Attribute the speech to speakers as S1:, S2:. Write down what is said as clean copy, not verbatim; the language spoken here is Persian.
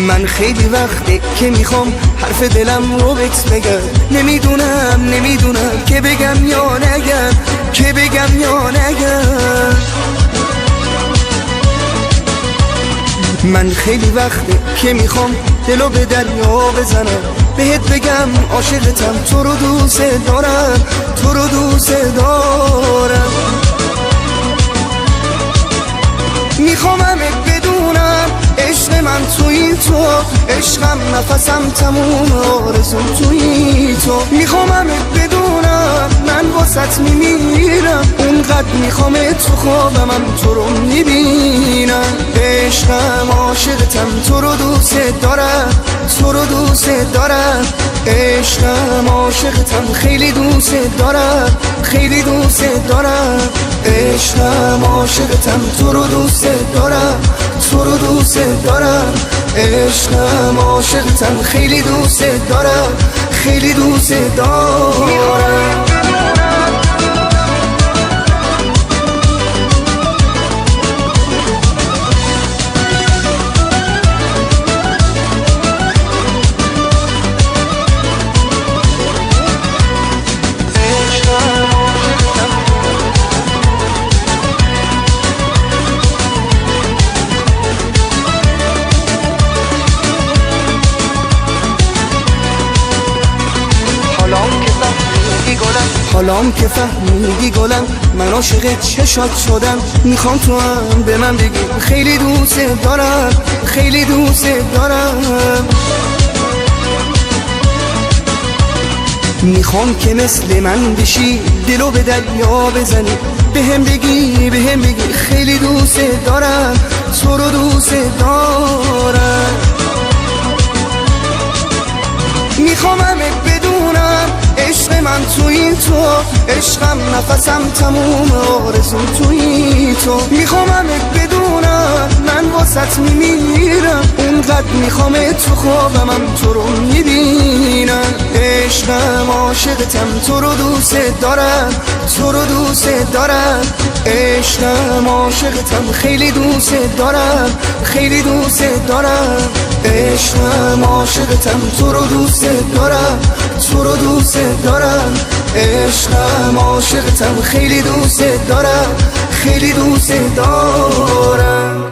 S1: من خیلی وقته که میخوام حرف دلم رو بهت بگم، نمیدونم که بگم یا نگم، که بگم یا نگم. من خیلی وقته که میخوام دلو به دریا بزنم، بهت بگم عاشقتم، تو رو دوست دارم، تو رو دوست دارم. میخوامم بدونم عشق من توی تو، عشقم نفسم تموم، آرزوم توی تو. میخوامم بدونم من واسط میمیرم، اونقدر میخوام تو خوابم تو رو میبینم. عشقم عاشقتم، تو رو دوست دارم، تو رو دوست دارم. عشقم عاشقتم، خیلی دوست دارم، خیلی دوست دارم. عشقم عاشقتم، تو رو دوست دارم، تو رو دوست دارم. عشقم عاشقتم، خیلی دوست دارم، خیلی دوست دارم. حالام که فهمیدی گلم، من عاشق چشات شدم. میخوام تو هم به من بگی خیلی دوست دارم، خیلی دوست دارم. میخوام که مثل من بشی، دلو به دریا بزنی، بهم بگی خیلی دوست دارم، تو رو دوست دارم. میخوامم بدونم عشق من توی تو، عشقم نفسم تموم، آرزوم توی تو. میخوامم بدونم من واسط میمیرم، اونقدر میخوام تو خوابم تو رو میبینم. عشقم عاشقتم، تو رو دوست دارم، تو رو دوست دارم. عشقم عاشقتم، خیلی دوست دارم، خیلی دوست دارم. عشقم عاشقتم، تو رو دوست دارم، تو رو دوست دارم. عشقم عاشقتم، خیلی دوست دارم، خیلی دوست دارم.